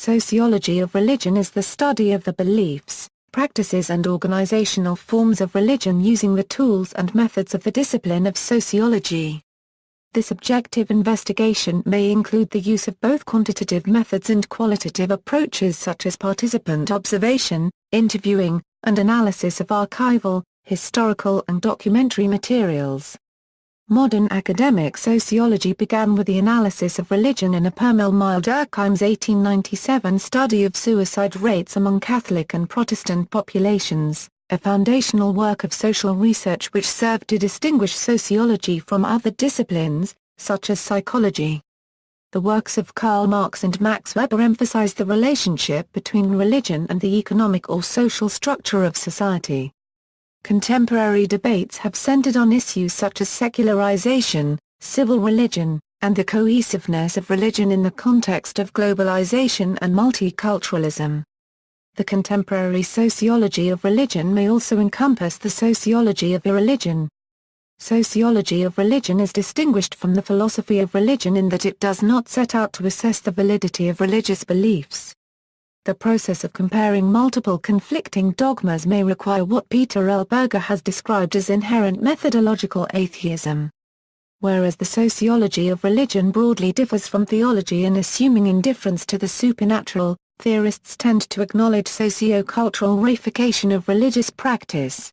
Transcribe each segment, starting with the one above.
Sociology of religion is the study of the beliefs, practices and organizational forms of religion using the tools and methods of the discipline of sociology. This objective investigation may include the use of both quantitative methods and qualitative approaches such as participant observation, interviewing, and analysis of archival, historical and documentary materials. Modern academic sociology began with the analysis of religion in Apermel Durkheim's 1897 study of suicide rates among Catholic and Protestant populations, a foundational work of social research which served to distinguish sociology from other disciplines, such as psychology. The works of Karl Marx and Max Weber emphasize the relationship between religion and the economic or social structure of society. Contemporary debates have centered on issues such as secularization, civil religion, and the cohesiveness of religion in the context of globalization and multiculturalism. The contemporary sociology of religion may also encompass the sociology of irreligion. Sociology of religion is distinguished from the philosophy of religion in that it does not set out to assess the validity of religious beliefs. The process of comparing multiple conflicting dogmas may require what Peter L. Berger has described as inherent methodological atheism. Whereas the sociology of religion broadly differs from theology in assuming indifference to the supernatural, theorists tend to acknowledge socio-cultural reification of religious practice.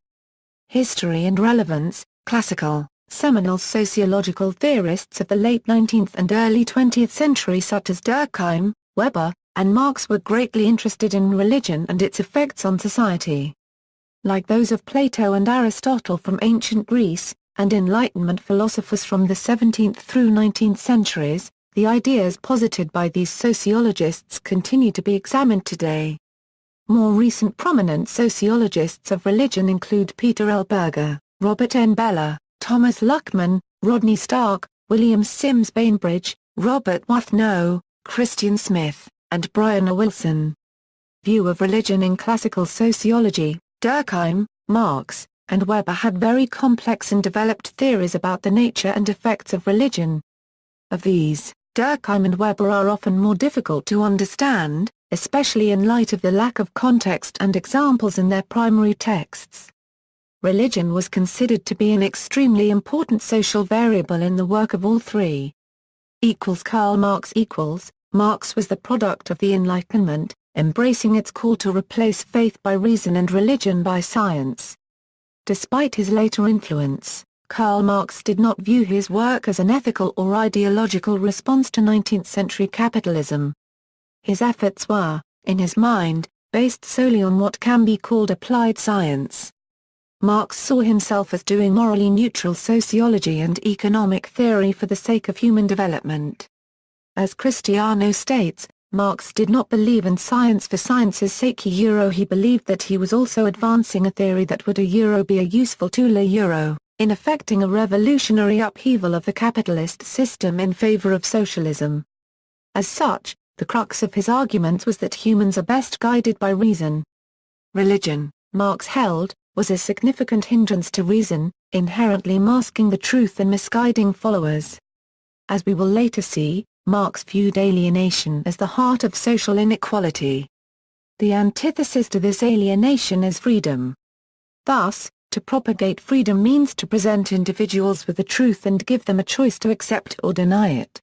History and relevance. Classical, seminal sociological theorists of the late 19th and early 20th century such as Durkheim, Weber, and Marx were greatly interested in religion and its effects on society. Like those of Plato and Aristotle from ancient Greece, and Enlightenment philosophers from the 17th through 19th centuries, the ideas posited by these sociologists continue to be examined today. More recent prominent sociologists of religion include Peter L. Berger, Robert N. Bellah, Thomas Luckman, Rodney Stark, William Sims Bainbridge, Robert Wathnow, Christian Smith, and Brian A. Wilson. View of religion in classical sociology. Durkheim, Marx, and Weber had very complex and developed theories about the nature and effects of religion. Of these, Durkheim and Weber are often more difficult to understand, especially in light of the lack of context and examples in their primary texts. Religion was considered to be an extremely important social variable in the work of all three. Karl Marx. Marx was the product of the Enlightenment, embracing its call to replace faith by reason and religion by science. Despite his later influence, Karl Marx did not view his work as an ethical or ideological response to 19th-century capitalism. His efforts were, in his mind, based solely on what can be called applied science. Marx saw himself as doing morally neutral sociology and economic theory for the sake of human development. As Cristiano states, Marx did not believe in science for science's sake. He believed that he was also advancing a theory that would be a useful tool in effecting a revolutionary upheaval of the capitalist system in favor of socialism. As such, the crux of his arguments was that humans are best guided by reason. Religion, Marx held, was a significant hindrance to reason, inherently masking the truth and misguiding followers. As we will later see, Marx viewed alienation as the heart of social inequality. The antithesis to this alienation is freedom. Thus, to propagate freedom means to present individuals with the truth and give them a choice to accept or deny it.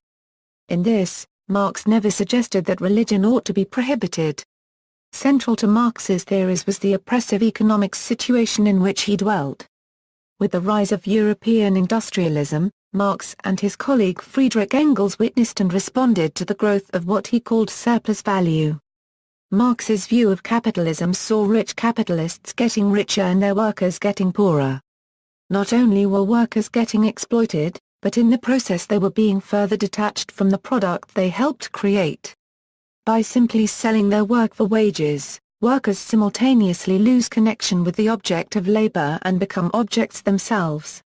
In this, Marx never suggested that religion ought to be prohibited. Central to Marx's theories was the oppressive economic situation in which he dwelt. With the rise of European industrialism, Marx and his colleague Friedrich Engels witnessed and responded to the growth of what he called surplus value. Marx's view of capitalism saw rich capitalists getting richer and their workers getting poorer. Not only were workers getting exploited, but in the process they were being further detached from the product they helped create. By simply selling their work for wages, workers simultaneously lose connection with the object of labor and become objects themselves.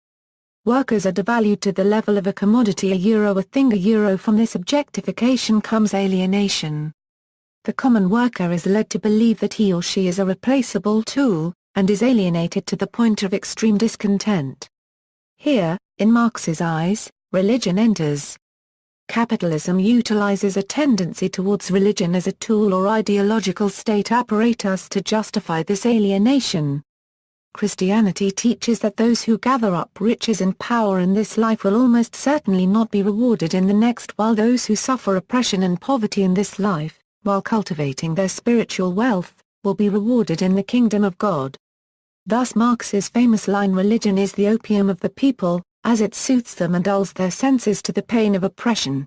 Workers are devalued to the level of a commodity, a thing. From this objectification comes alienation. The common worker is led to believe that he or she is a replaceable tool, and is alienated to the point of extreme discontent. Here, in Marx's eyes, religion enters. Capitalism utilizes a tendency towards religion as a tool or ideological state apparatus to justify this alienation. Christianity teaches that those who gather up riches and power in this life will almost certainly not be rewarded in the next, while those who suffer oppression and poverty in this life, while cultivating their spiritual wealth, will be rewarded in the kingdom of God. Thus Marx's famous line, "Religion is the opium of the people, as it soothes them and dulls their senses to the pain of oppression."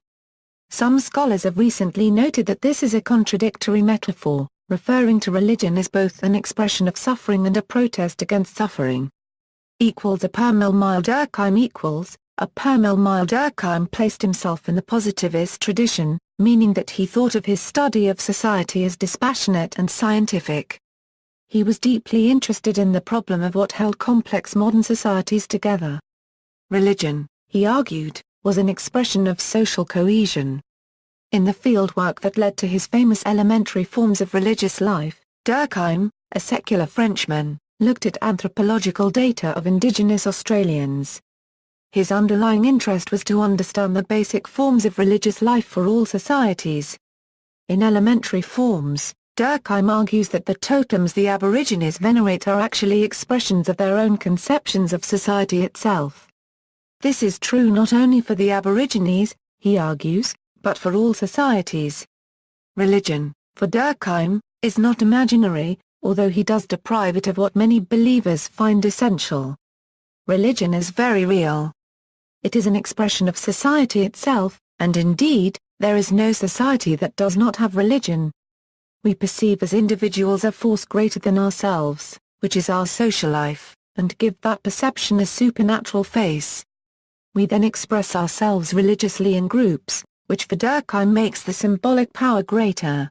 Some scholars have recently noted that this is a contradictory metaphor, referring to religion as both an expression of suffering and a protest against suffering. A per mil Durkheim A per mil Durkheim placed himself in the positivist tradition, meaning that he thought of his study of society as dispassionate and scientific. He was deeply interested in the problem of what held complex modern societies together. Religion, he argued, was an expression of social cohesion. In the fieldwork that led to his famous elementary forms of religious life, Durkheim, a secular Frenchman, looked at anthropological data of indigenous Australians. His underlying interest was to understand the basic forms of religious life for all societies. In elementary forms, Durkheim argues that the totems the Aborigines venerate are actually expressions of their own conceptions of society itself. This is true not only for the Aborigines, he argues, but for all societies. Religion, for Durkheim, is not imaginary, although he does deprive it of what many believers find essential. Religion is very real. It is an expression of society itself, and indeed, there is no society that does not have religion. We perceive as individuals a force greater than ourselves, which is our social life, and give that perception a supernatural face. We then express ourselves religiously in groups, which for Durkheim makes the symbolic power greater.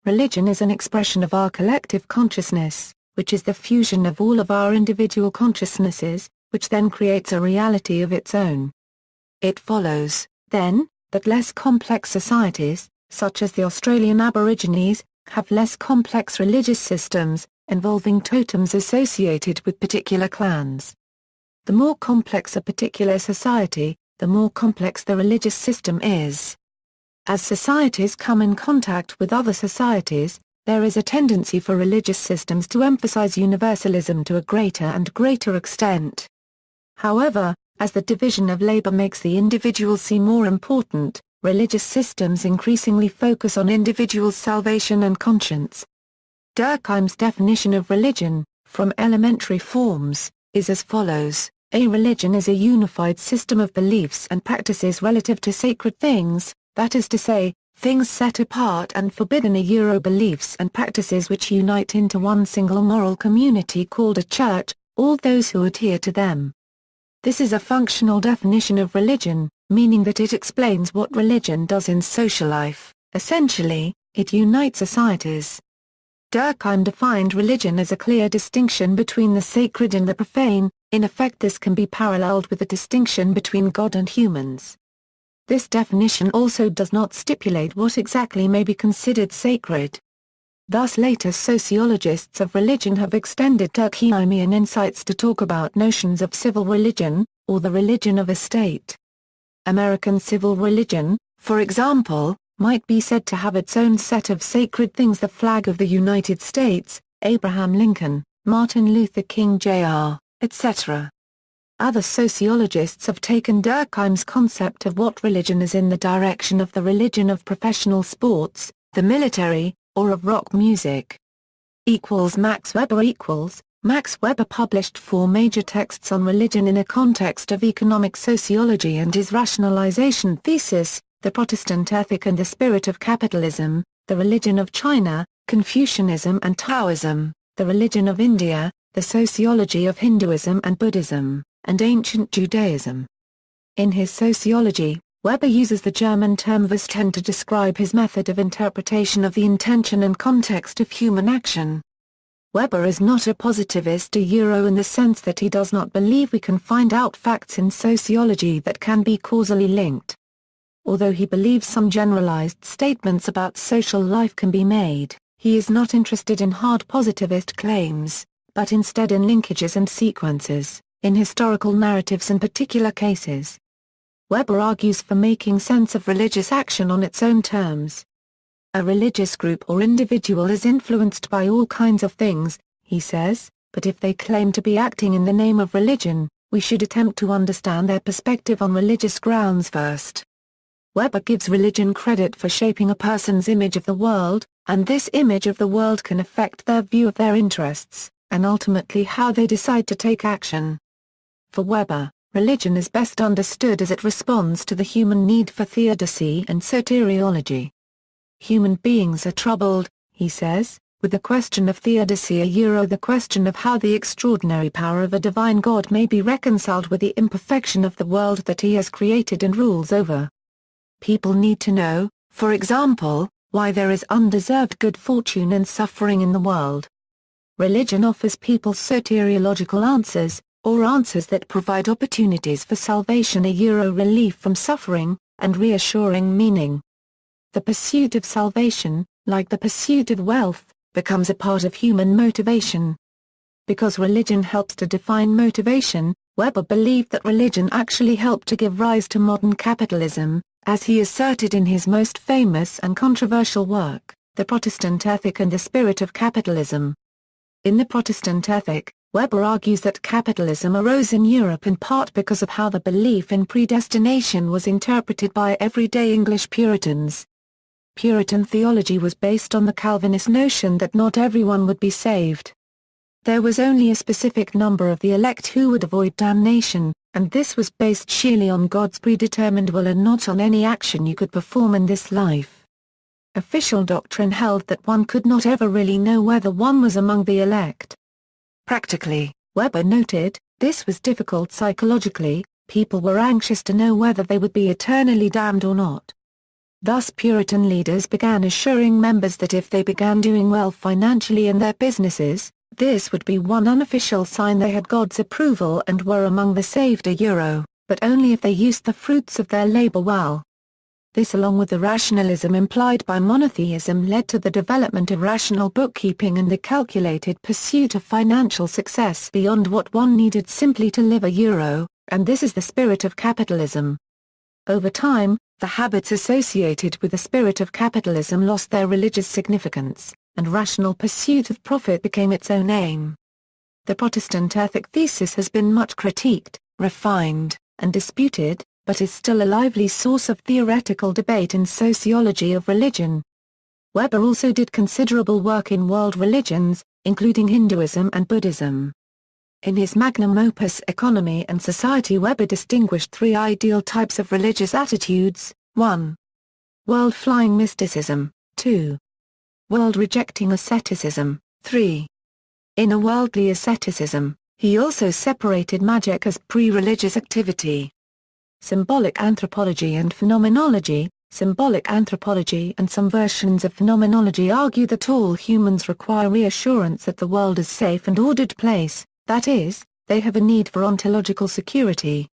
Religion is an expression of our collective consciousness, which is the fusion of all of our individual consciousnesses, which then creates a reality of its own. It follows, then, that less complex societies, such as the Australian Aborigines, have less complex religious systems, involving totems associated with particular clans. The more complex a particular society, the more complex the religious system is. As societies come in contact with other societies, there is a tendency for religious systems to emphasize universalism to a greater and greater extent. However, as the division of labor makes the individual seem more important, religious systems increasingly focus on individual salvation and conscience. Durkheim's definition of religion, from elementary forms, is as follows: a religion is a unified system of beliefs and practices relative to sacred things, that is to say, things set apart and forbidden. Beliefs and practices which unite into one single moral community called a church, all those who adhere to them. This is a functional definition of religion, meaning that it explains what religion does in social life. Essentially, it unites societies. Durkheim defined religion as a clear distinction between the sacred and the profane. In effect, this can be paralleled with the distinction between God and humans. This definition also does not stipulate what exactly may be considered sacred. Thus later sociologists of religion have extended Durkheimian insights to talk about notions of civil religion, or the religion of a state. American civil religion, for example, might be said to have its own set of sacred things: the flag of the United States, Abraham Lincoln, Martin Luther King Jr., etc. Other sociologists have taken Durkheim's concept of what religion is in the direction of the religion of professional sports, the military, or of rock music. Max Weber Max Weber published 4 major texts on religion in a context of economic sociology and his rationalization thesis, The Protestant Ethic and the Spirit of Capitalism, The Religion of China, Confucianism and Taoism, The Religion of India, The Sociology of Hinduism and Buddhism, and Ancient Judaism. In his sociology, Weber uses the German term Verstehen to describe his method of interpretation of the intention and context of human action. Weber is not a positivist in the sense that he does not believe we can find out facts in sociology that can be causally linked. Although he believes some generalized statements about social life can be made, he is not interested in hard positivist claims, but instead in linkages and sequences, in historical narratives and particular cases. Weber argues for making sense of religious action on its own terms. A religious group or individual is influenced by all kinds of things, he says, but if they claim to be acting in the name of religion, we should attempt to understand their perspective on religious grounds first. Weber gives religion credit for shaping a person's image of the world, and this image of the world can affect their view of their interests, and ultimately how they decide to take action. For Weber, religion is best understood as it responds to the human need for theodicy and soteriology. Human beings are troubled, he says, with the question of theodicy, the question of how the extraordinary power of a divine God may be reconciled with the imperfection of the world that he has created and rules over. People need to know, for example, why there is undeserved good fortune and suffering in the world. Religion offers people soteriological answers, or answers that provide opportunities for salvation, relief from suffering, and reassuring meaning. The pursuit of salvation, like the pursuit of wealth, becomes a part of human motivation. Because religion helps to define motivation, Weber believed that religion actually helped to give rise to modern capitalism, as he asserted in his most famous and controversial work, The Protestant Ethic and the Spirit of Capitalism. In The Protestant Ethic, Weber argues that capitalism arose in Europe in part because of how the belief in predestination was interpreted by everyday English Puritans. Puritan theology was based on the Calvinist notion that not everyone would be saved. There was only a specific number of the elect who would avoid damnation, and this was based sheerly on God's predetermined will and not on any action you could perform in this life. Official doctrine held that one could not ever really know whether one was among the elect. Practically, Weber noted, this was difficult psychologically. People were anxious to know whether they would be eternally damned or not. Thus Puritan leaders began assuring members that if they began doing well financially in their businesses, this would be one unofficial sign they had God's approval and were among the saved, but only if they used the fruits of their labor well. This, along with the rationalism implied by monotheism, led to the development of rational bookkeeping and the calculated pursuit of financial success beyond what one needed simply to live, and this is the spirit of capitalism. Over time, the habits associated with the spirit of capitalism lost their religious significance, and rational pursuit of profit became its own aim. The Protestant ethic thesis has been much critiqued, refined, and disputed, but is still a lively source of theoretical debate in sociology of religion. Weber also did considerable work in world religions, including Hinduism and Buddhism. In his magnum opus Economy and Society, Weber distinguished three ideal types of religious attitudes: 1. World-flying mysticism, 2. World-rejecting asceticism, 3. Inner worldly asceticism. He also separated magic as pre-religious activity. Symbolic anthropology and phenomenology. Symbolic anthropology and some versions of phenomenology argue that all humans require reassurance that the world is a safe and ordered place. That is, they have a need for ontological security.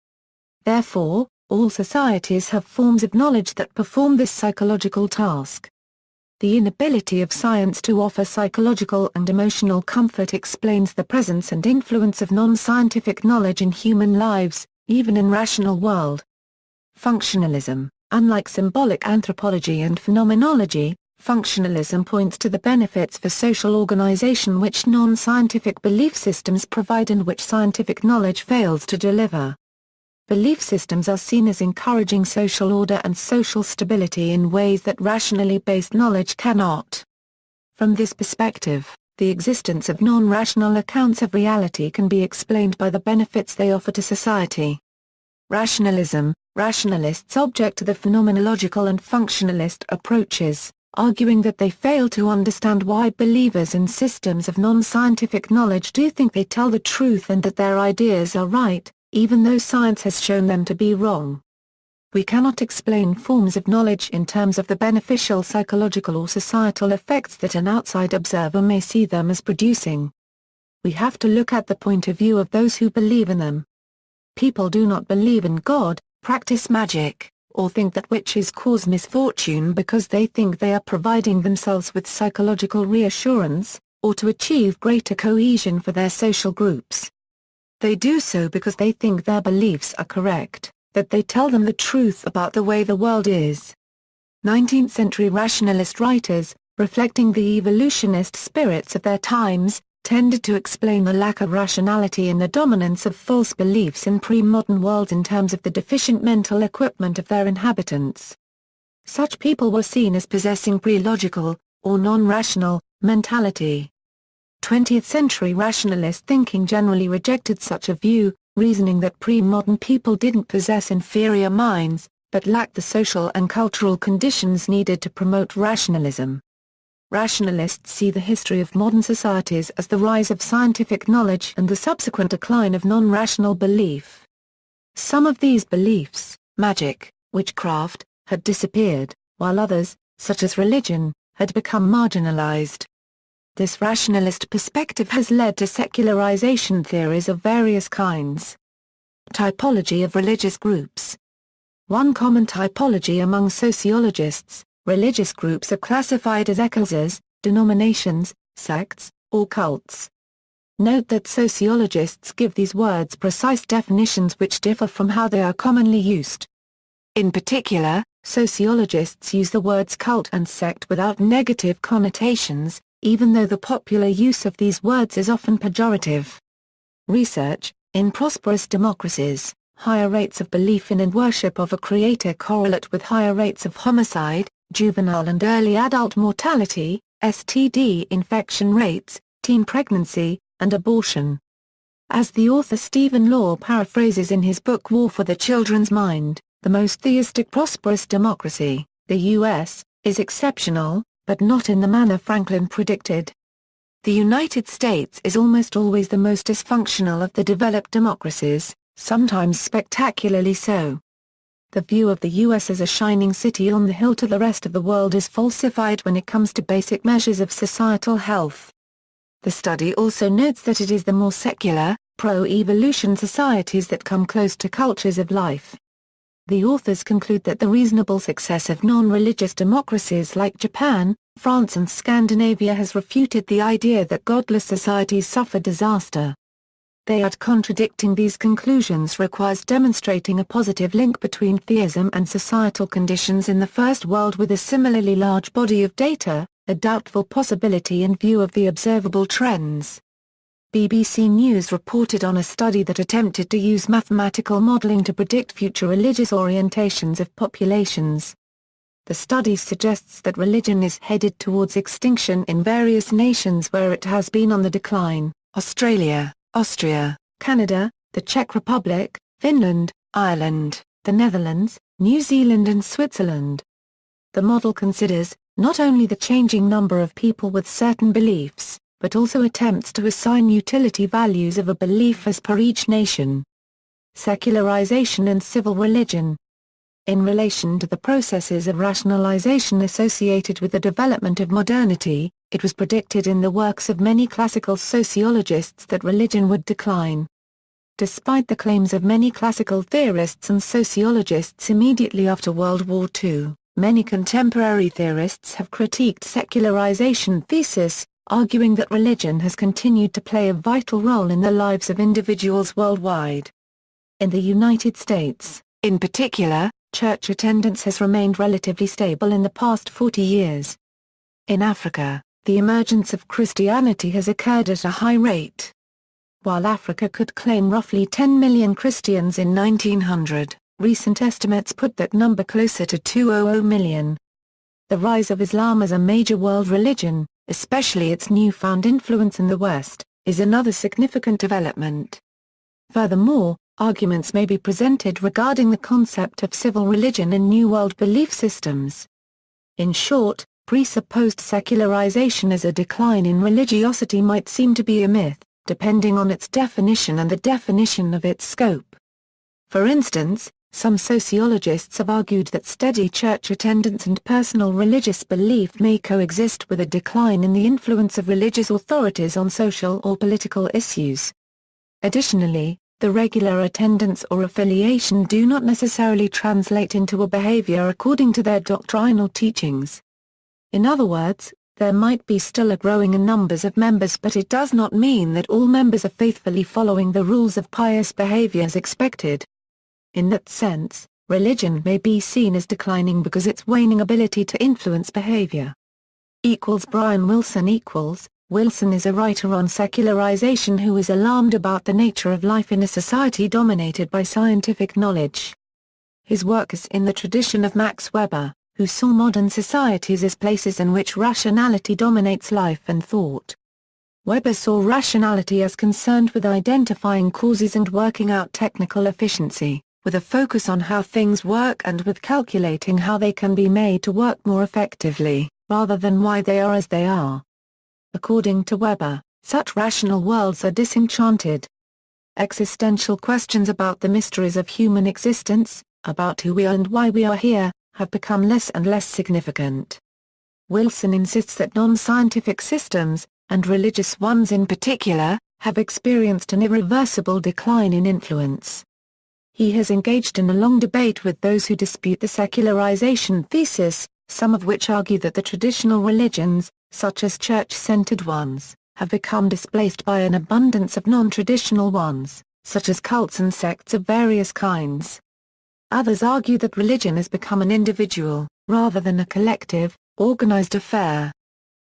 Therefore, all societies have forms of knowledge that perform this psychological task. The inability of science to offer psychological and emotional comfort explains the presence and influence of non-scientific knowledge in human lives, even in rational world. Functionalism. Unlike symbolic anthropology and phenomenology, functionalism points to the benefits for social organization which non-scientific belief systems provide and which scientific knowledge fails to deliver. Belief systems are seen as encouraging social order and social stability in ways that rationally based knowledge cannot. From this perspective, the existence of non-rational accounts of reality can be explained by the benefits they offer to society. Rationalism. Rationalists object to the phenomenological and functionalist approaches, arguing that they fail to understand why believers in systems of non-scientific knowledge do think they tell the truth and that their ideas are right, even though science has shown them to be wrong. We cannot explain forms of knowledge in terms of the beneficial psychological or societal effects that an outside observer may see them as producing. We have to look at the point of view of those who believe in them. People do not believe in God, practice magic, or think that witches cause misfortune because they think they are providing themselves with psychological reassurance, or to achieve greater cohesion for their social groups. They do so because they think their beliefs are correct, that they tell them the truth about the way the world is. 19th-century rationalist writers, reflecting the evolutionist spirits of their times, tended to explain the lack of rationality and the dominance of false beliefs in pre-modern worlds in terms of the deficient mental equipment of their inhabitants. Such people were seen as possessing pre-logical, or non-rational, mentality. 20th-century rationalist thinking generally rejected such a view, reasoning that pre-modern people didn't possess inferior minds, but lacked the social and cultural conditions needed to promote rationalism. Rationalists see the history of modern societies as the rise of scientific knowledge and the subsequent decline of non-rational belief. Some of these beliefs, magic, witchcraft, had disappeared, while others, such as religion, had become marginalized. This rationalist perspective has led to secularization theories of various kinds. Typology of religious groups. One common typology among sociologists: religious groups are classified as ecclesias, denominations, sects, or cults. Note that sociologists give these words precise definitions which differ from how they are commonly used. In particular, sociologists use the words cult and sect without negative connotations, even though the popular use of these words is often pejorative. Research: in prosperous democracies, higher rates of belief in and worship of a creator correlate with higher rates of homicide, juvenile and early adult mortality, STD infection rates, teen pregnancy, and abortion. As the author Stephen Law paraphrases in his book War for the Children's Mind, the most theistic prosperous democracy, the U.S., is exceptional, but not in the manner Franklin predicted. The United States is almost always the most dysfunctional of the developed democracies, sometimes spectacularly so. The view of the U.S. as a shining city on the hill to the rest of the world is falsified when it comes to basic measures of societal health. The study also notes that it is the more secular, pro-evolution societies that come close to cultures of life. The authors conclude that the reasonable success of non-religious democracies like Japan, France and Scandinavia has refuted the idea that godless societies suffer disaster. They add contradicting these conclusions requires demonstrating a positive link between theism and societal conditions in the First World with a similarly large body of data, a doubtful possibility in view of the observable trends. BBC News reported on a study that attempted to use mathematical modeling to predict future religious orientations of populations. The study suggests that religion is headed towards extinction in various nations where it has been on the decline: Australia, Austria, Canada, the Czech Republic, Finland, Ireland, the Netherlands, New Zealand and Switzerland. The model considers, not only the changing number of people with certain beliefs, but also attempts to assign utility values of a belief as per each nation. Secularization and civil religion. In relation to the processes of rationalization associated with the development of modernity, it was predicted in the works of many classical sociologists that religion would decline. Despite the claims of many classical theorists and sociologists immediately after World War II, many contemporary theorists have critiqued secularization thesis, arguing that religion has continued to play a vital role in the lives of individuals worldwide. In the United States, in particular, church attendance has remained relatively stable in the past 40 years. In Africa, the emergence of Christianity has occurred at a high rate. While Africa could claim roughly 10 million Christians in 1900, recent estimates put that number closer to 200 million. The rise of Islam as a major world religion, especially its newfound influence in the West, is another significant development. Furthermore, arguments may be presented regarding the concept of civil religion in New World belief systems. In short, presupposed secularization as a decline in religiosity might seem to be a myth, depending on its definition and the definition of its scope. For instance, some sociologists have argued that steady church attendance and personal religious belief may coexist with a decline in the influence of religious authorities on social or political issues. Additionally, the regular attendance or affiliation do not necessarily translate into a behavior according to their doctrinal teachings. In other words, there might be still a growing in numbers of members, but it does not mean that all members are faithfully following the rules of pious behavior as expected. In that sense, religion may be seen as declining because its waning ability to influence behavior. Brian Wilson Wilson is a writer on secularization who is alarmed about the nature of life in a society dominated by scientific knowledge. His work is in the tradition of Max Weber, who saw modern societies as places in which rationality dominates life and thought. Weber saw rationality as concerned with identifying causes and working out technical efficiency, with a focus on how things work and with calculating how they can be made to work more effectively, rather than why they are as they are. According to Weber, such rational worlds are disenchanted. Existential questions about the mysteries of human existence, about who we are and why we are here, have become less and less significant. Wilson insists that non-scientific systems, and religious ones in particular, have experienced an irreversible decline in influence. He has engaged in a long debate with those who dispute the secularization thesis, some of which argue that the traditional religions, such as church-centered ones, have become displaced by an abundance of non-traditional ones, such as cults and sects of various kinds. Others argue that religion has become an individual, rather than a collective, organized affair.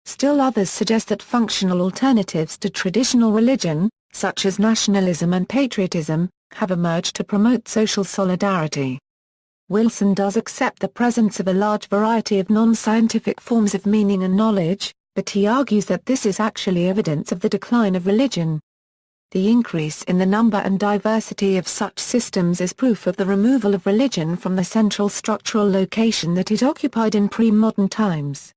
Still others suggest that functional alternatives to traditional religion, such as nationalism and patriotism, have emerged to promote social solidarity. Wilson does accept the presence of a large variety of non-scientific forms of meaning and knowledge, but he argues that this is actually evidence of the decline of religion. The increase in the number and diversity of such systems is proof of the removal of religion from the central structural location that it occupied in pre-modern times.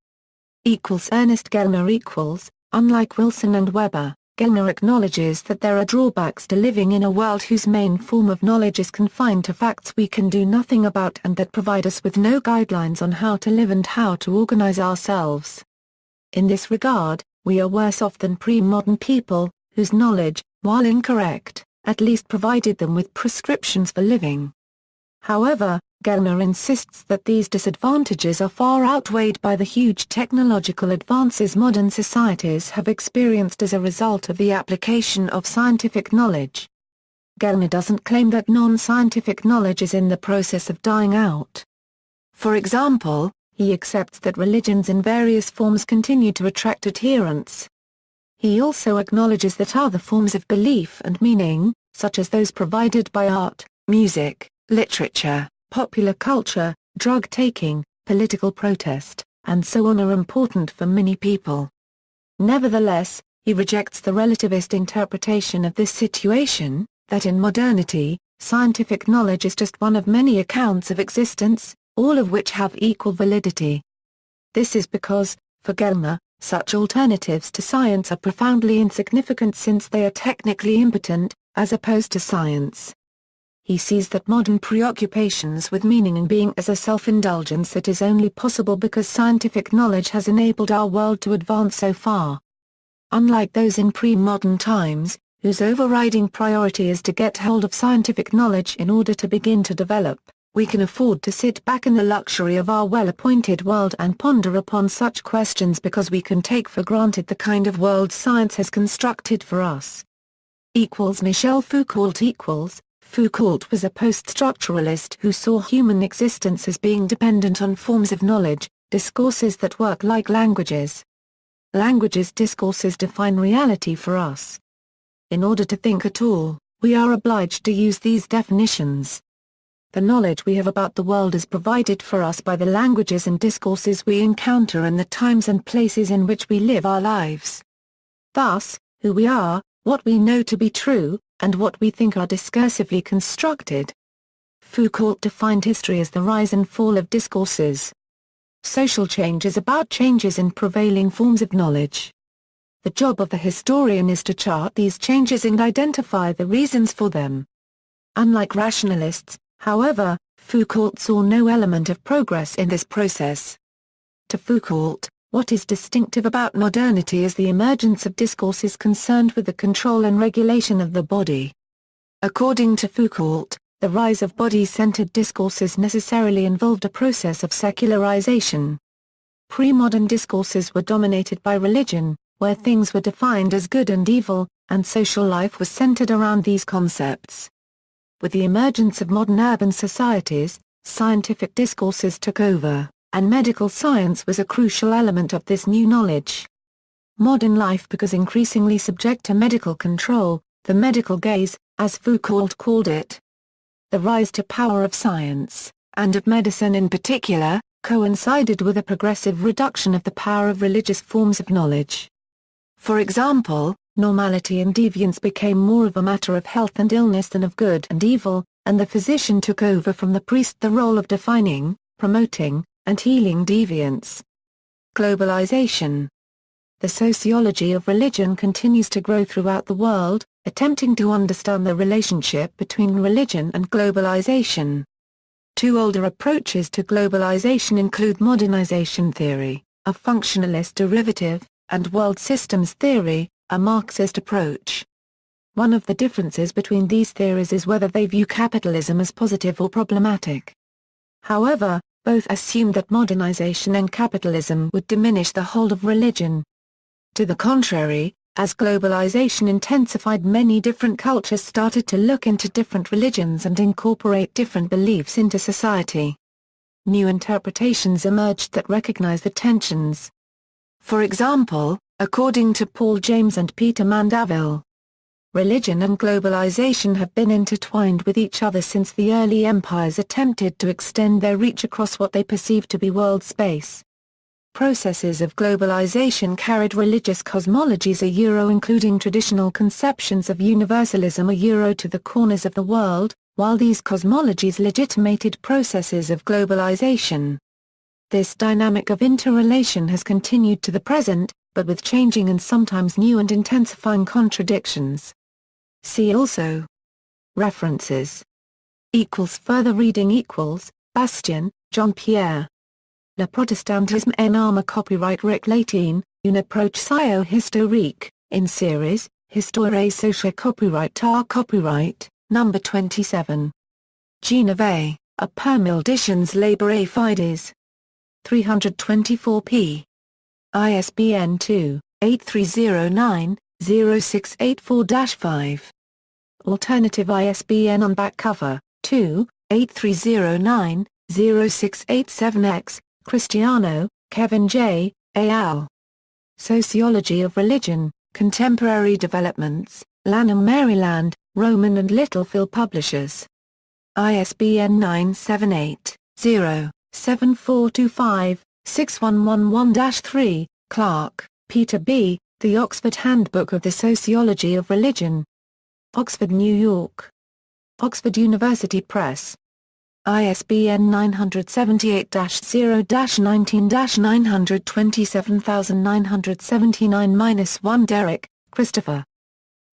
Ernest Gellner Unlike Wilson and Weber, Gellner acknowledges that there are drawbacks to living in a world whose main form of knowledge is confined to facts we can do nothing about and that provide us with no guidelines on how to live and how to organize ourselves. In this regard, we are worse off than pre-modern people, whose knowledge, while incorrect, at least provided them with prescriptions for living. However, Gellner insists that these disadvantages are far outweighed by the huge technological advances modern societies have experienced as a result of the application of scientific knowledge. Gellner doesn't claim that non-scientific knowledge is in the process of dying out. For example, he accepts that religions in various forms continue to attract adherents. He also acknowledges that other forms of belief and meaning, such as those provided by art, music, literature, popular culture, drug-taking, political protest, and so on are important for many people. Nevertheless, he rejects the relativist interpretation of this situation, that in modernity, scientific knowledge is just one of many accounts of existence, all of which have equal validity. This is because, for Gellner, such alternatives to science are profoundly insignificant since they are technically impotent, as opposed to science. He sees that modern preoccupations with meaning and being as a self-indulgence that is only possible because scientific knowledge has enabled our world to advance so far. Unlike those in pre-modern times, whose overriding priority is to get hold of scientific knowledge in order to begin to develop, we can afford to sit back in the luxury of our well-appointed world and ponder upon such questions because we can take for granted the kind of world science has constructed for us. Michel Foucault Foucault was a post-structuralist who saw human existence as being dependent on forms of knowledge, discourses that work like languages. Discourses define reality for us. In order to think at all, we are obliged to use these definitions. The knowledge we have about the world is provided for us by the languages and discourses we encounter in the times and places in which we live our lives. Thus, who we are, what we know to be true, and what we think are discursively constructed. Foucault defined history as the rise and fall of discourses. Social change is about changes in prevailing forms of knowledge. The job of the historian is to chart these changes and identify the reasons for them. Unlike rationalists, however, Foucault saw no element of progress in this process. To Foucault, what is distinctive about modernity is the emergence of discourses concerned with the control and regulation of the body. According to Foucault, the rise of body-centered discourses necessarily involved a process of secularization. Pre-modern discourses were dominated by religion, where things were defined as good and evil, and social life was centered around these concepts. with the emergence of modern urban societies, scientific discourses took over, and medical science was a crucial element of this new knowledge. Modern life becomes increasingly subject to medical control, the medical gaze, as Foucault called it. The rise to power of science, and of medicine in particular, coincided with a progressive reduction of the power of religious forms of knowledge. For example, normality and deviance became more of a matter of health and illness than of good and evil, and the physician took over from the priest the role of defining, promoting, and healing deviance. Globalization. The sociology of religion continues to grow throughout the world, attempting to understand the relationship between religion and globalization. Two older approaches to globalization include modernization theory, a functionalist derivative, and world systems theory, a Marxist approach. One of the differences between these theories is whether they view capitalism as positive or problematic. However, both assume that modernization and capitalism would diminish the hold of religion. To the contrary, as globalization intensified, many different cultures started to look into different religions and incorporate different beliefs into society. New interpretations emerged that recognize the tensions. For example, according to Paul James and Peter Mandaville, religion and globalization have been intertwined with each other since the early empires attempted to extend their reach across what they perceived to be world space. Processes of globalization carried religious cosmologies including traditional conceptions of universalism to the corners of the world, while these cosmologies legitimated processes of globalization. This dynamic of interrelation has continued to the present, but with changing and sometimes new and intensifying contradictions. See also. References. Further reading Bastien, Jean-Pierre. Le Protestantisme en arme. Copyright Rick Latine, Une approche socio-historique, in series, Histoire sociale. Copyright tar. Copyright, number 27. Geneve, A Permilditions Labor Fides. 324 p. ISBN 2-8309-0684-5. Alternative ISBN on back cover, 2-8309-0687-X, Cristiano, Kevin J., et al. Sociology of Religion, Contemporary Developments, Lanham, Maryland, Rowman and Littlefield Publishers. ISBN 978-0-7425-6111-3, Clark, Peter B., The Oxford Handbook of the Sociology of Religion. Oxford, New York. Oxford University Press. ISBN 978-0-19-927979 Derrick, Christopher.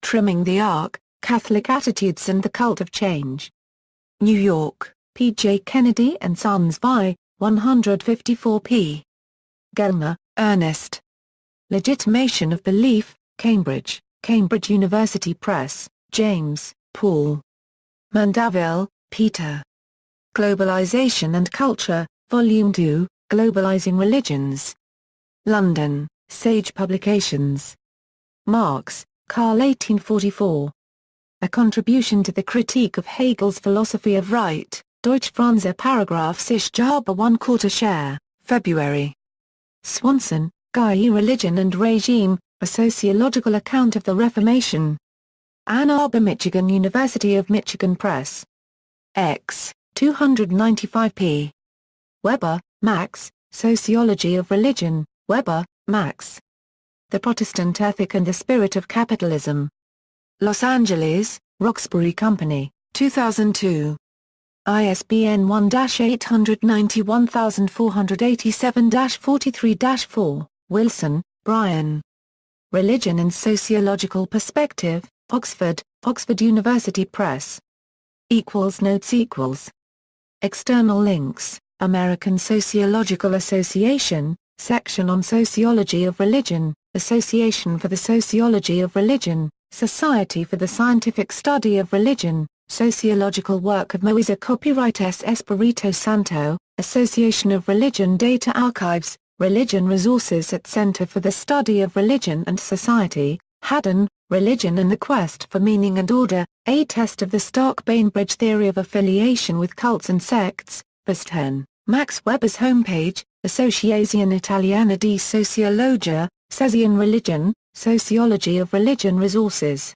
Trimming the Ark, Catholic Attitudes and the Cult of Change. New York, P. J. Kennedy & Sons Vi, 154 p. Gellner, Ernest. Legitimation of Belief, Cambridge, Cambridge University Press, James, Paul. Mandaville, Peter. Globalization and Culture, Volume 2, Globalizing Religions. London, Sage Publications. Marx, Karl 1844. A Contribution to the Critique of Hegel's Philosophy of Right, Deutsche Franze Paragraph Ich habe 1/4 share, February. Swanson, Guy. Religion and Regime, A Sociological Account of the Reformation. Ann Arbor, Michigan University of Michigan Press. X. 295 p. Weber, Max, Sociology of Religion, Weber, Max. The Protestant Ethic and the Spirit of Capitalism. Los Angeles, Roxbury Company, 2002. ISBN 1-891487-43-4, Wilson, Brian. Religion in Sociological Perspective, Oxford, Oxford University Press. Notes. External links, American Sociological Association, Section on Sociology of Religion, Association for the Sociology of Religion, Society for the Scientific Study of Religion, Sociological Work of Moisa. Copyright S. Espirito Santo, Association of Religion. Data Archives, Religion Resources at Center for the Study of Religion and Society, Haddon, Religion and the Quest for Meaning and Order, A Test of the Stark-Bainbridge Theory of Affiliation with Cults and Sects, Best 10, Max Weber's homepage, Associazione Italiana di Sociologia, Sesian Religion, Sociology of Religion Resources.